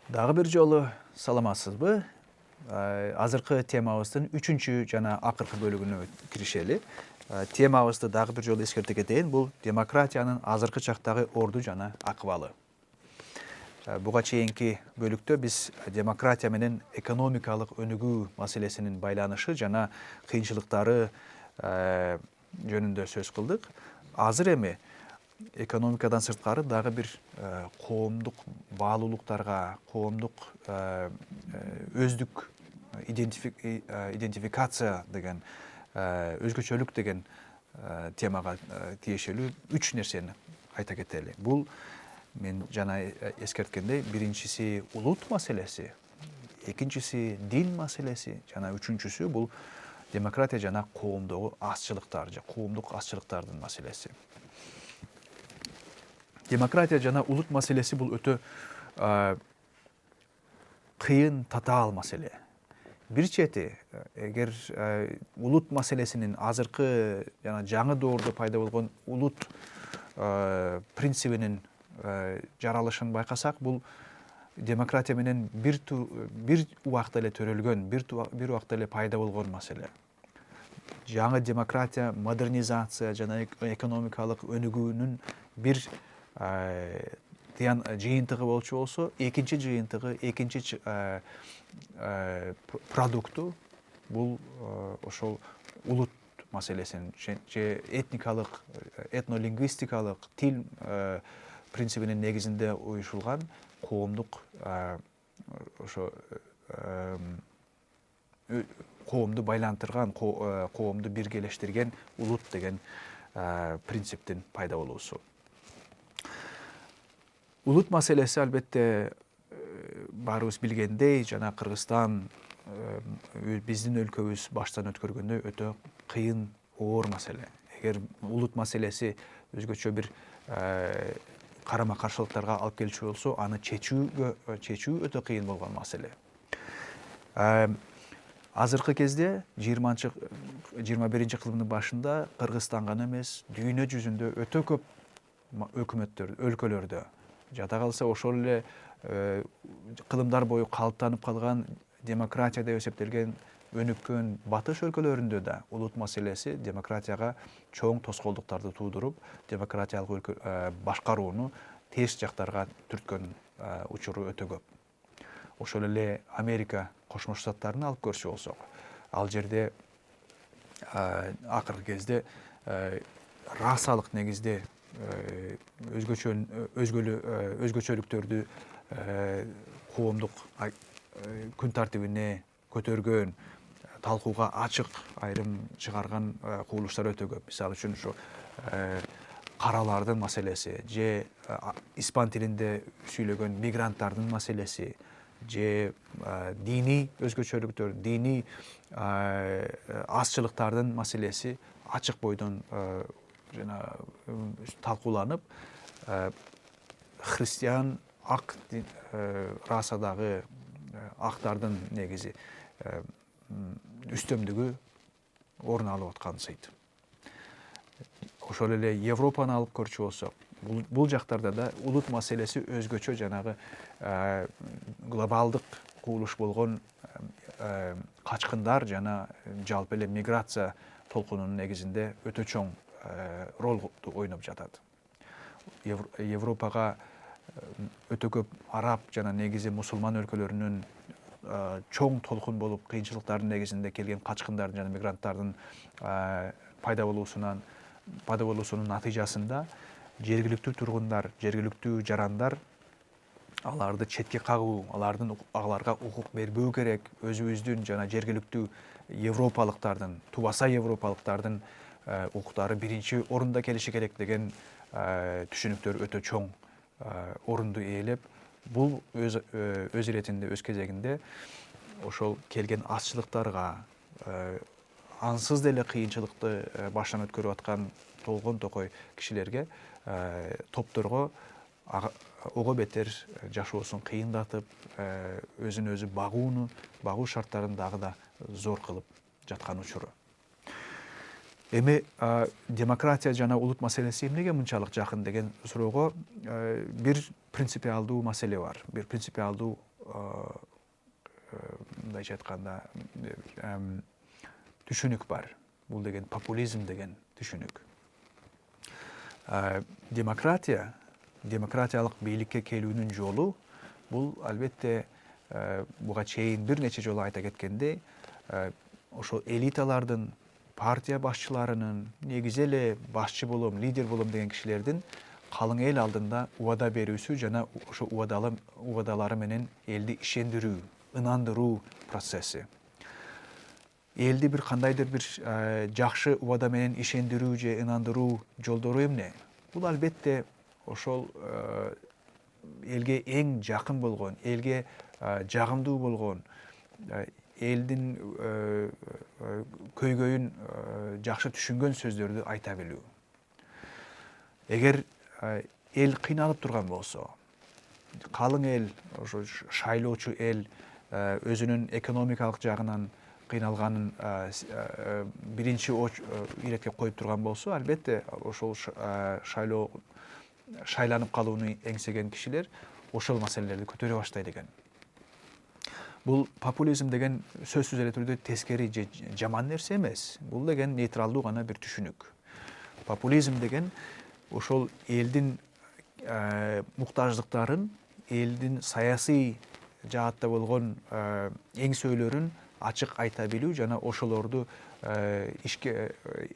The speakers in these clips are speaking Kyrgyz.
Дагы бир жолу саламатсызбы? Азыркы темабыздын 3-чү жана акыркы бөлүгүнө киришели. Темабызды дагы бир жолу эскерте кетейин. Бул демократиянын азыркы чактагы орду жана акыбалы. Буга чейинки бөлүктө биз демократия менен экономикалык өнүгүү маселесинин байланышы жана кыйынчылыктары жөнүндө сөз кылдык. Азыр эми экономикадан сырткары дагы бир коомдук баалуулуктарга, коомдук өздүк идентификация деген, өзгөчөлүк деген темага тиешелүү 3 нерсени айта кетели. Бул мен жана эскерткендей, биринчиси улут маселеси, экинчиси дин маселеси жана үчүнчүсү бул демократия жана коомдогу азчылыктар, коомдук азчылыктардын маселеси. Демократия жана улут маселеси бул өтө кыйын, татаал маселе. Бир чети, эгер улут маселесинин азыркы жана жаңы доордо пайда болгон улут принцибинин жаралышын байкасак, бул демократия менен бир убакта эле төрөлгөн, бир убакта эле пайда болгон маселе. Жаңы демократия, модернизация жана экономикалык өнүгүүнүн бир жыйынтыгы болчу болсо, экинчи жыйынтыгы, экинчи продукту бул ошол улут маселесин же этникалык, этнолингвистикалык тил принцибинин негизинде уюшулган коомдук ошо коомду байлантырган, коомду биргелештирген улут деген принциптин пайда болуусу. Улут маселеси албетте баарыбыз билгендей, жана Кыргызстан биздин өлкөбүз баштан өткөргөндөй өтө кыйын, оор маселе. Эгер улут маселеси өзгөчө бир карама-каршылыктарга алып келчү болсо, аны чечүү өтө кыйын болгон маселе. Азыркы кезде 21-чи кылымдын башында Кыргызстан гана эмес, дүйнө жүзүндө өтө көп өкмөттөр, өлкөлөрдө, жада калса ошол эле кылымдар бою калыптанып калган демократия деп эсептелген өнүккөн батыш өлкөлөрүндө да улут маселеси демократияга чоң тоскоолдуктарды туудуруп, демократиялык башкарууну терс жактарга түрткөн учуру өтө көп. Ошол эле Америка Кошмо Штаттарын алып көрчү болсок, ал жерде акыркы кезде расалык негизде өзгөчөлүктөрдү коомдук күн тартибине көтөргөн, талкууга ачык айрым чыгарган кубулуштар өтө көп. Мисалы үчүн ушу каралардын маселеси, же испан тилинде сүйлөгөн мигранттардын маселеси, же диний өзгөчөлүктөр, диний азчылыктардын маселеси ачык бойдон жана талкууланып, христиан ак расадагы актардын негизи үстөмдүгү орун алып аткансыйт. Ошол эле Европаны алып көрчү болсок, бул жактарда да улут маселеси өзгөчө жанагы глобалдык кубулуш болгон качкындар жана жалпы эле миграция толкунунун негизинде өтө чоң ролду ойноп жатат. Европага өтө көп араб жана негизи мусулман өлкөлөрүнүн чоң толкун болуп, кыйынчылыктардын негизинде келген качкындардын жана мигранттардын пайда болуусунун натыйжасында жергиликтүү тургундар, жергиликтүү жарандар аларды четке кагуу, аларга укук бербөө керек, өзүбүздүн жана жергиликтүү европалыктардын, тубаса европалыктардын укуктары биринчи орунда келиши керек деген түшүнүктөр өтө чоң орунду ээлеп, бул өз иретинде, өз кезегинде ошол келген азчылыктарга, ансыз деле кыйынчылыкты баштан өткөрүп аткан толгон токой кишилерге, топторго ого бетер жашоосун кыйындатып, өзүн өзү багуу шарттарын дагы да зор кылып жаткан учуру. Эми демократия жана улут маселеси эмнеге мынчалык жакын деген суроого бир принципиалдуу маселе бар. Бир принципиалдуу мындайча айтканда түшүнүк бар. Бул деген популизм деген түшүнүк. Демократиялык бийликке келүүнүн жолу бул албетте буга чейин бир нече жолу айта кеткендей, ошол элиталардын, партия башчыларынын, негизи эле башчы болом, лидер болом деген кишилердин калың эл алдында убада берүүсү жана ошо убадалары менен элди ишендирүү, ынандыруу процесси. Элди бир кандайдыр бир жакшы убада менен ишендирүү же ынандыруу жолдору эмне? Бул албетте ошол элге эң жакын болгон, элге жагымдуу болгон, элдин көйгөйүн жакшы түшүнгөн сөздөрдү айта билүү. Эгер эл кыйналып турган болсо, калың эл, ошо шайлоочу эл өзүнүн экономикалык жагынан кыйналганын биринчи иретке коюп турган болсо, албетте ошол шайланып калууну эңсеген кишилер ошол маселелерди көтөрө баштайт экен. Бул популизм деген сөзсүз эле түрдө тескери же жаман нерсе эмес. Бул деген нейтралдуу гана бир түшүнүк. Популизм деген ошол элдин муктаждыктарын, элдин саясий жаатта болгон эңсөөлөрүн ачык айта билүү жана ошолорду ишке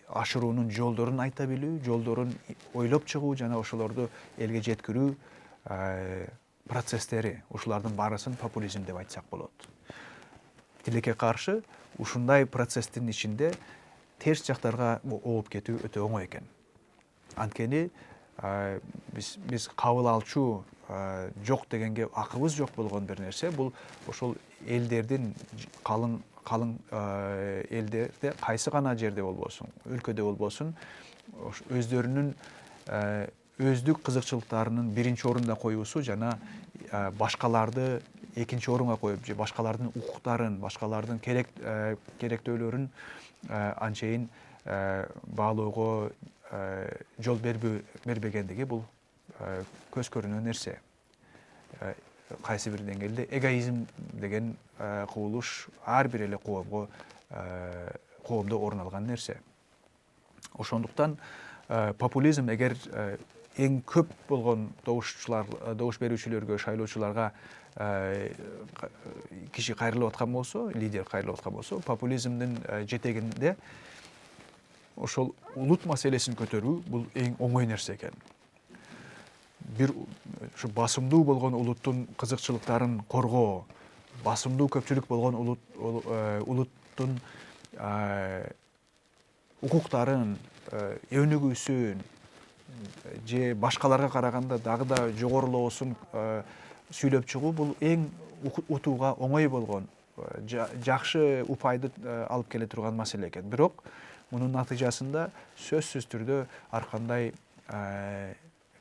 ашыруунун жолдорун айта билүү, жолдорун ойлоп чыгуу жана ошолорду элге жеткирүү процесстери, ушулардын баарысын популизм деп айтсак болот. Тилекке каршы, ушундай процесстин ичинде терс жактарга ооп кетүү өтө оңой экен. Анткени биз кабыл алчу жок дегенге акыбыз жок болгон бир нерсе, бул ошол элдердин калың элдерде кайсы гана жерде болбосун, өлкөдө болбосун, өздөрүнүн өздүк кызыкчылыктарынын биринчи орунда коюусу жана башкаларды экинчи орунга коюп, же башкалардын укуктарын, башкалардын керектөөлөрүн анчейин баалоого жол бербегендиги бул көз көрүнөн нерсе. Кайсы бир деңгээлде эгоизм деген кубулуш ар бир эле коомдо орун алган нерсе. Ошондуктан популизм эгер эң көп болгон добуш берүүчүлөргө, шайлоочуларга киши кайрылып аткан болсо, лидер кайрылып аткан болсо, популизмдин жетегинде ошол улут маселесин көтөрүү бул эң оңой нерсе экен. Бир ушу басымдуу болгон улуттун кызыкчылыктарын коргоо, басымдуу көпчүлүк болгон улуттун укуктарын, өнүгүүсүн же башкаларга караганда дагы да жогорулоосун сүйлөп чыгуу бул эң утууга оңой болгон, жакшы упайды алып келе турган маселе экен. Бирок мунун натыйжасында сөзсүз түрдө ар кандай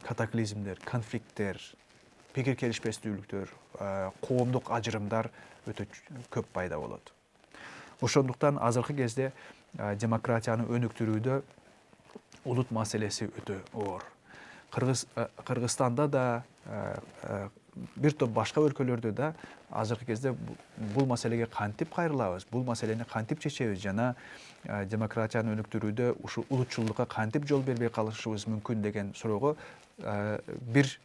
катаклизмдер, конфликттер, пикир келишпестүүлүктөр, коомдук ажырымдар өтө көп пайда болот. Ошондуктан азыркы кезде демократияны өнүктүрүүдө улут маселеси өтө оор. Кыргызстанда да, бир топ башка өлкөлөрдө да азыркы кезде бул маселеге кантип кайрылабыз, бул маселени кантип чечебиз жана демократияны өнүктүрүүдө ушу улутчулдукка кантип жол бербей калышыбыз мүмкүн деген суроого бир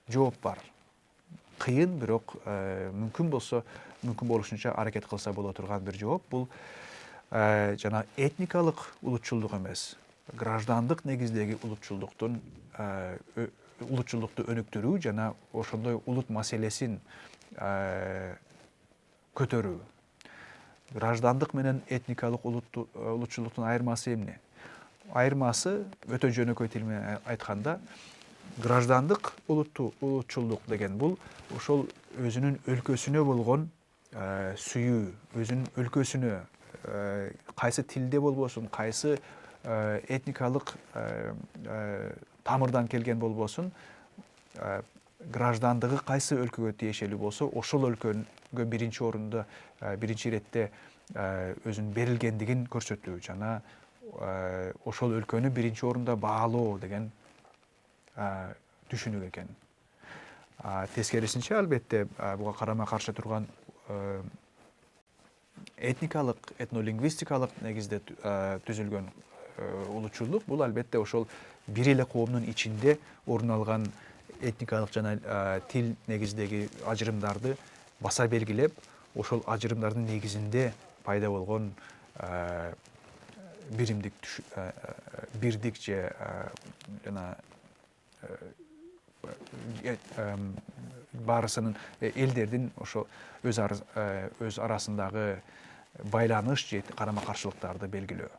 жооп бар. Кыйын, бирок мүмкүн болушунча аракет кылса боло турган бир жооп бул жана этникалык улутчулдук эмес, граждандык негиздеги улутчулдукту өнүктүрүү жана ошондой улут маселесин көтөрүү. Граждандык менен этникалык улутчулдуктун айырмасы эмне? Айырмасы өтө жөнөкөй тил менен айтканда, граждандык улутчулдук деген бул ошол өзүнүн өлкөсүнө болгон сүйүү, өзүнүн өлкөсүнө кайсы тилде болбосун, кайсы этникалык тамырдан келген болбосун, граждандыгы кайсы өлкөгө тиешелүү болсо, ошол өлкөгө биринчи орунда, биринчи иретте өзүнүн берилгендигин көрсөтүү жана ошол өлкөнү биринчи орунда баалоо деген түшүнүк экен. Тескерисинче албетте буга карама каршы турган этникалык, этнолингвистикалык негизде түзүлгөн улутчулдук бул албетте ошол бир эле коомдун ичинде орун алган этникалык жана тил негизидеги ажырымдарды баса белгилеп, ошол ажырымдардын негизинде пайда болгон бирдик же жана баарысынын элдердин ошо өз арасындагы байланыш же карама каршылыктарды белгилөө.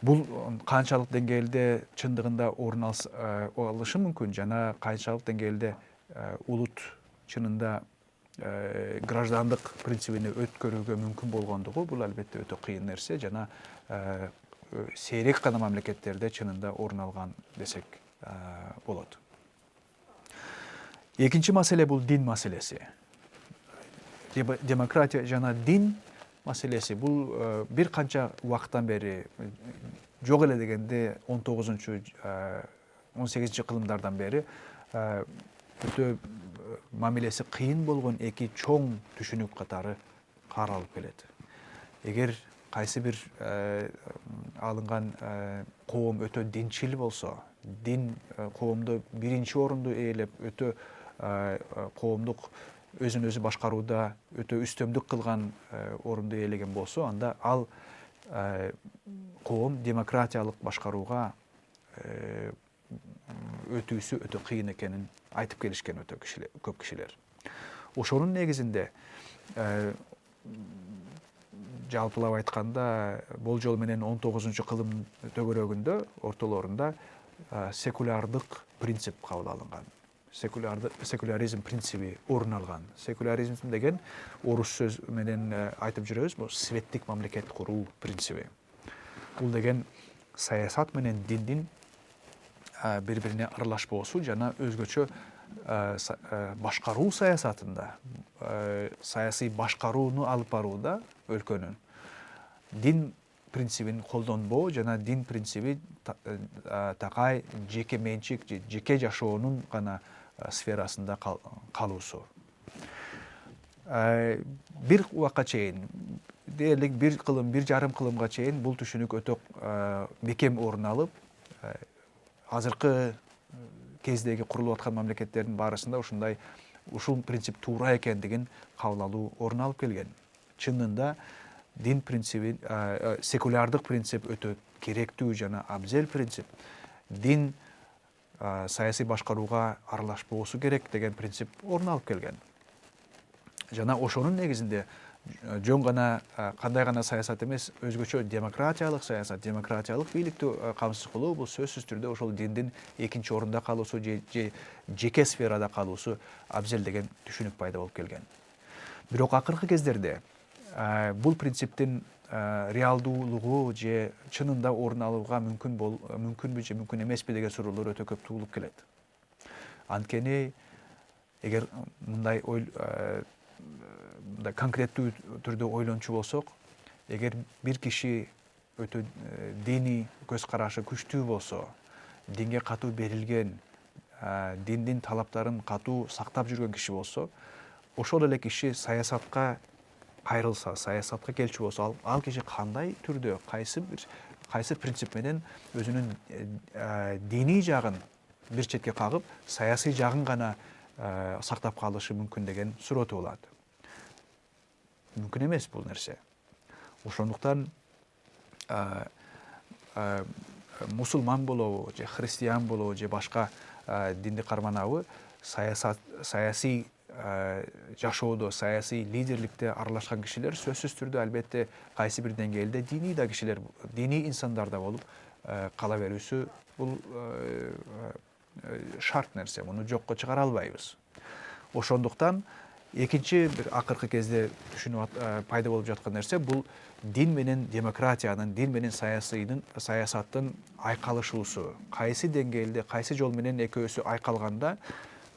Бул канчалык деңгээлде чындыгында орун алышы мүмкүн жана канчалык деңгээлде улут чынында граждандык принцибине өткөрүүгө мүмкүн болгондугу бул албетте өтө кыйын нерсе жана сейрек гана мамлекеттерде чынында орун алган десек болот. Экинчи маселе бул дин маселеси. Демократия жана дин маселеси бул бир канча убакыттан бери жок эле дегенде 19-18 кылымдардан бери өтө мамилеси кыйын болгон эки чоң түшүнүк катары каралып келет. Эгер кайсы бир алынган коом өтө динчил болсо, дин коомду биринчи орунду ээлеп, өтө коомдук өзүн өзү башкарууда өтө үстөмдүк кылган орунду ээлеген болсо, анда ал коом демократиялык башкарууга өтүүсү өтө кыйын экенин айтып келишкен өтө көп кишилер. Ошонун негизинде жалпылап айтканда болжол менен 19-кылым төгөрөгүндө ортолорунда секулярдык принцип кабыл алынган. Секуляризм принциби орун алган. Секуляризм деген орус сөз менен айтып жүрөбүз, бул светтик мамлекет куруу принциби. Бул деген саясат менен диндин бири-бирине аралашпоосу жана өзгөчө башкаруу саясатында, саясий башкарууну алып барууда өлкөнүн дин принцибин колдонбоо жана дин принциби такай жеке менчик, жеке жашоонун гана сферасында калуусу. Бир убакка чейин, дээрлик бир жарым кылымга чейин бул түшүнүк өтө бекем орун алып, азыркы кездеги курулуп аткан мамлекеттердин баарысында ушул принцип туура экендигин кабыл алуу орун алып келген. Чынында дин принциби, секулярдык принцип өтө керектүү жана абзел принцип. Дин саясий башкарууга аралашпоосу керек деген принцип орун алып келген. Жана ошонун негизинде жөн гана кандай гана саясат эмес, өзгөчө демократиялык саясат, демократиялык бийликти камсыз кылуу бул сөзсүз түрдө ошол диндин экинчи орунда калуусу же жеке сферада калуусу абзел деген түшүнүк пайда болуп келген. Бирок акыркы кездерде бул принциптин реалдуулугу же чынында орун алууга мүмкүнбү же мүмкүн эмеспи деген суроолор өтө көп туулуп келет. Анткени эгер мындай конкреттүү түрдө ойлончу болсок, эгер бир киши өтө диний көз карашы күчтүү болсо, динге катуу берилген, диндин талаптарын катуу сактап жүргөн киши болсо, ошол эле киши саясатка кайрылса, саясатка келчү болсо, ал киши кандай түрдө, кайсы принцип менен өзүнүн диний жагын бир четке кагып, саясий жагын гана сактап калышы мүмкүн деген суроо туулат. Мүмкүн эмес бул нерсе. Ошондуктан мусулман болобу, же христиан болобу, же башка динди карманабы, саясий жашоодо, саясий лидерликте аралашкан кишилер сөзсүз түрдө албетте кайсы бир деңгээлде диний да кишилер, диний инсандар да болуп кала берүүсү бул шарт нерсе, муну жокко чыгара албайбыз. Ошондуктан экинчи бир акыркы кезде түшүнүп пайда болуп жаткан нерсе бул дин менен демократиянын, дин менен саясаттын айкалышуусу. Кайсы деңгээлде, кайсы жол менен экөөсү айкалганда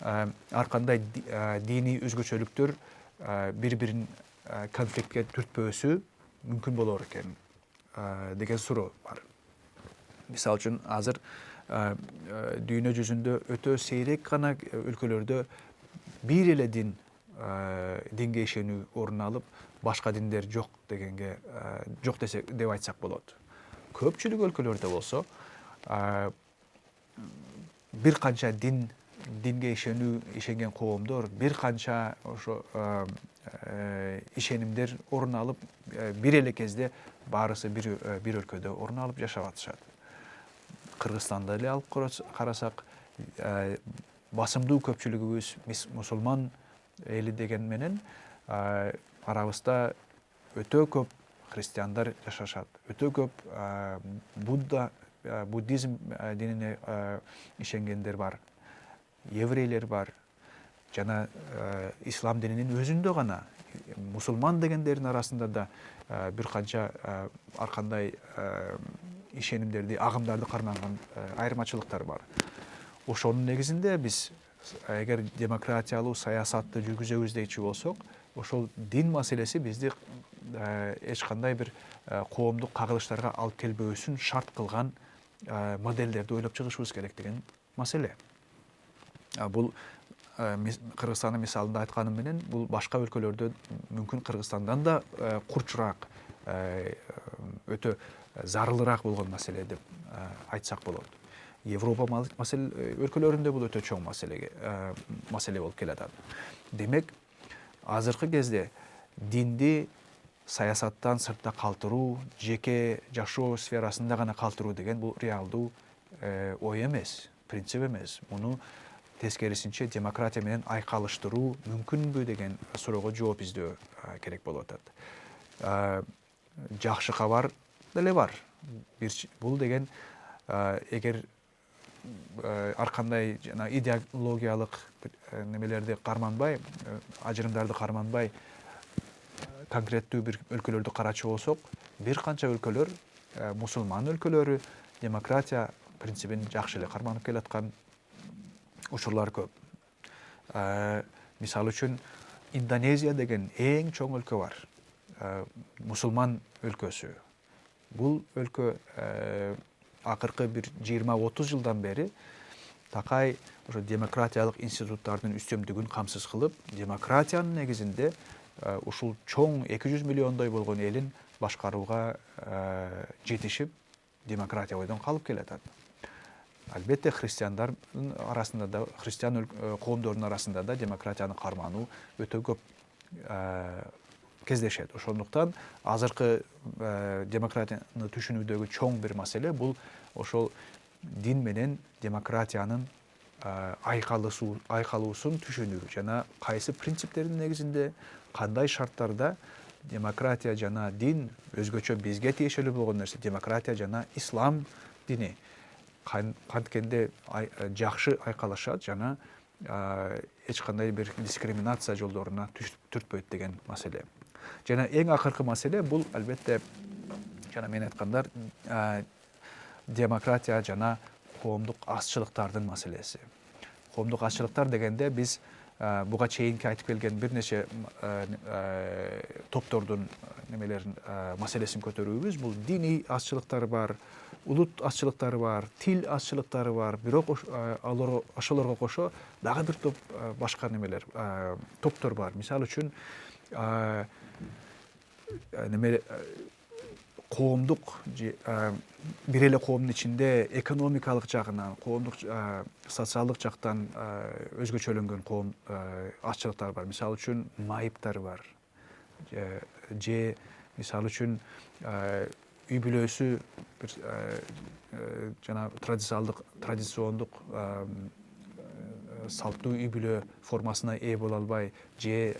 ар кандай диний өзгөчөлүктөр бири-бирин конфликтке түртпөөсү мүмкүн болор экен деген суроо бар. Мисалы үчүн азыр дүйнө жүзүндө өтө сейрек гана өлкөлөрдө бир эле динге ишенүү орун алып, башка диндер жок дегенге жок десек деп айтсак болот. Көпчүлүк өлкөлөрдө болсо бир канча динге ишенген коомдор, бир канча ошо ишенимдер орун алып, бир эле кезде баарысы бир өлкөдө орун алып жашап атышат. Кыргызстанды эле алып карасак, басымдуу көпчүлүгүбүз мусулман эли деген менен арабызда өтө көп христиандар жашашат, өтө көп буддизм динине ишенгендер бар, еврейлер бар, жана ислам дининин өзүндө гана мусулман дегендердин арасында да бир канча ар кандай ишенимдерди, агымдарды карманган айырмачылыктар бар. Ошонун негизинде биз эгер демократиялуу саясатты жүргүзөбүз дейчү болсок, ошол дин маселеси бизди эч кандай бир коомдук кагылыштарга алып келбөөсүн шарт кылган модельдерди ойлоп чыгышыбыз керек деген маселе. Бул Кыргызстандын мисалында айтканым менен, бул башка өлкөлөрдө мүмкүн Кыргызстандан да курчураак, өтө зарылыраак болгон маселе деп айтсак болот. Европа өлкөлөрүндө бул өтө чоң маселе болуп келатат. Демек, азыркы кезде динди саясаттан сыртта калтыруу, жеке жашоо сферасында гана калтыруу деген бул реалдуу ой эмес, принцип эмес. Муну тескерисинче демократия менен айкалыштыруу мүмкүнбү деген суроого жооп издөө керек болуп атат. Жакшы кабар деле бар. Бул деген эгер ар кандай жана идеологиялык немелерди карманбай, ажырымдарды карманбай, конкреттүү бир өлкөлөрдү карачу болсок, бир канча өлкөлөр, мусулман өлкөлөрү демократия принцибин жакшы эле карманып келаткан учурлар көп. Мисалы үчүн, Индонезия деген эң чоң өлкө бар, мусулман өлкөсү. Бул өлкө акыркы бир 20-30 жылдан бери такай ошо демократиялык институттардын үстөмдүгүн камсыз кылып, демократиянын негизинде ушул чоң 200 миллиондой болгон элин башкарууга жетишип, демократия бойдон калып келатат. Албетте, христиандардын арасында да, христиан коомдордун арасында да демократияны кармануу өтө көп кездешет. Ошондуктан азыркы демократияны түшүнүүдөгү чоң бир маселе бул ошол дин менен демократиянын айкалуусун түшүнүү жана кайсы принциптердин негизинде, кандай шарттарда демократия жана дин өзгөчө бизге тиешелүү болгон нерсе, демократия жана ислам дини канткенде жакшы айкалышат жана эч кандай бир дискриминация жолдоруна түртпөйт деген маселе. Жана эң акыркы маселе бул албетте жана мен айткандар демократия жана коомдук азчылыктардын маселеси. Коомдук азчылыктар дегенде биз буга чейинки айтып келген бир нече топтордун немелерин маселесин көтөрүүбүз. Бул диний азчылыктар бар, улут азчылыктары бар, тил азчылыктары бар, бирок ошолорго кошо дагы бир топ башка немелер, топтор бар. Мисалы үчүн, коомдук бир эле коомдун ичинде экономикалык жагынан, коомдук социалдык жактан өзгөчөлөнгөн коом азчылыктар бар. Мисалы үчүн, майыптар бар. Же мисалы үчүн үй бүлөсү бир жана традициондук салттуу үй бүлө формасына ээ боло албай, же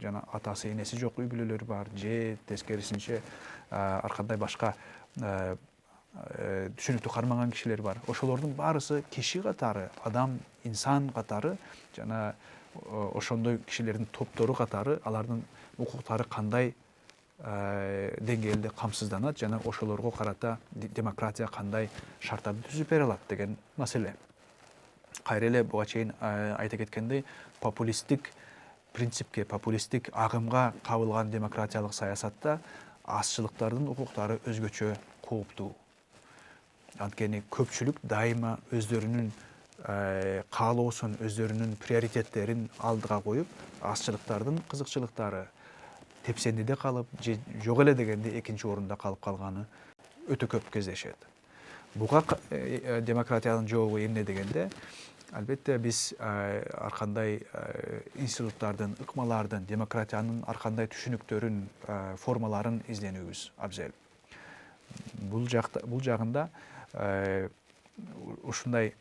жана атасы энеси жок үй бүлөлөр бар, же тескерисинче ар кандай башка түшүнүктү кармаган кишилер бар. Ошолордун баарысы киши катары, адам, инсан катары жана ошондой кишилердин топтору катары алардын укуктары кандай деңгээлде камсызданат жана ошолорго карата демократия кандай шарттарды түзүп бере алат деген маселе. Кайра эле буга чейин айта кеткендей, популисттик принципке, популисттик агымга кабылган демократиялык саясатта азчылыктардын укуктары өзгөчө кооптуу. Анткени көпчүлүк дайыма өздөрүнүн каалоосун, өздөрүнүн приоритеттерин алдыга коюп, азчылыктардын кызыкчылыктары тепсендиде калып, же жок эле дегенде экинчи орунда калып калганы өтө көп кездешет. Буга демократиянын жообу эмне дегенде, албетте биз ар кандай институттардын, ыкмалардын, демократиянын ар кандай түшүнүктөрүн, формаларын изденүүбүз абзел. Бул жагында ушундай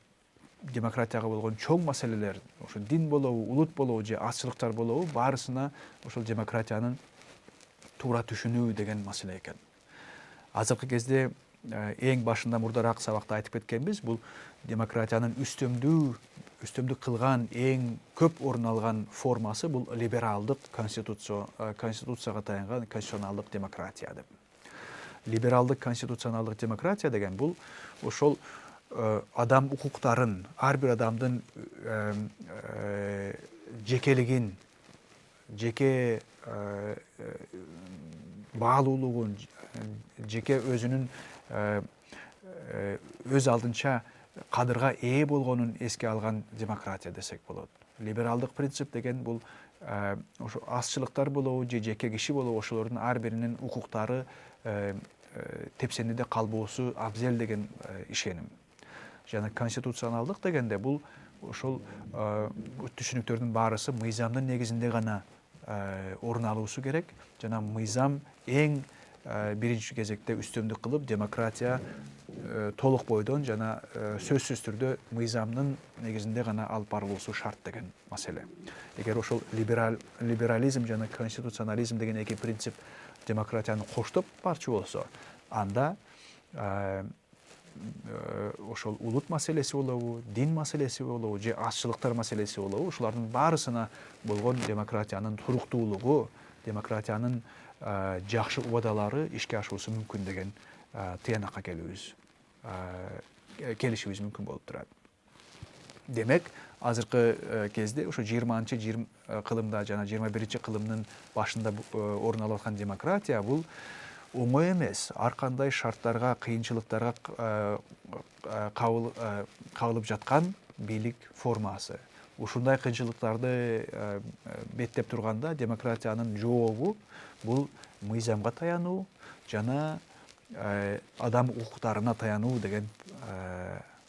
демократияга болгон чоң маселелер, ошо дин болобу, улут болобу же азчылыктар болобу, баарысына ошол демократиянын туура түшүнүү деген маселе экен. Азыркы кезде эң башында мурдараак сабакта айтып кеткенбиз, бул демократиянын үстөмдүк кылган эң көп орун алган формасы бул либералдык конституцияга таянган конституционалдык демократия деп. Либералдык конституционалдык демократия деген бул ошол адам укуктарын, ар бир адамдын жекелигин, жеке баалуулугун, жеке өзүнүн өз алдынча кадырга ээ болгонун эске алган демократия десек болот. Либералдык принцип деген бул ошо азчылыктар болобу же жеке киши болобу, ошолордун ар биринин укуктары тепсендиде калбоосу абзел деген ишеним. Жана конституционалдык дегенде бул ошол түшүнүктөрдүн баарысы мыйзамдын негизинде гана орун алуусу керек. Жана мыйзам эң биринчи кезекте үстөмдүк кылып, демократия толук бойдон жана сөзсүз түрдө мыйзамдын негизинде гана алып барылуусу шарт деген маселе. Эгер ошол либерализм жана конституционализм деген эки принцип демократияны коштоп барчу болсо, анда ошол улут маселеси болобу, дин маселеси болобу же азчылыктар маселеси болобу, ушулардын баарысына болгон демократиянын туруктуулугу, демократиянын жакшы убадалары ишке ашуусу мүмкүн деген тыянакка келишибиз мүмкүн болуп турат. Демек, азыркы кезде ошо 20-чы кылымда жана 21-чи кылымдын башында орун алып аткан демократия бул оңой эмес. Ар кандай шарттарга, кыйынчылыктарга кабылып жаткан бийлик формасы. Ушундай кыйынчылыктарды беттеп турганда демократиянын жообу бул мыйзамга таянуу жана адам укуктарына таянуу деген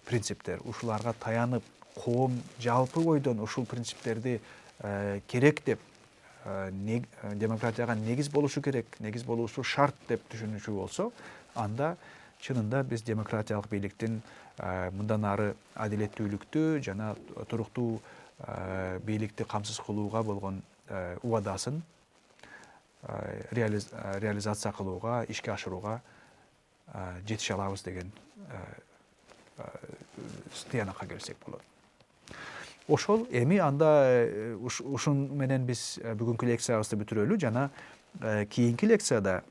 принциптер. Ушуларга таянып, коом жалпы бойдон ушул принциптерди керек деп, демократияга негиз болушу керек, негиз болушу шарт деп түшүнүүчү болсо, анда чынында биз демократиялык бийликтин мындан ары адилеттүүлүктү жана туруктуу бийликти камсыз кылууга болгон убадасын реализация кылууга, ишке ашырууга жетише алабыз деген тыянакка келсек болот. Ошол эми анда ушун менен биз бүгүнкү лекциябызды бүтүрөлү жана кийинки лекцияда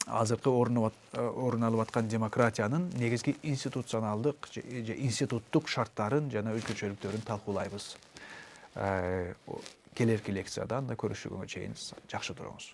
азыркы орун алып аткан демократиянын негизги институционалдык же институттук шарттарын жана өзгөчөлүктөрүн талкуулайбыз. Келерки лекцияда анда көрүшүнгө чейин жакшы туруңуз.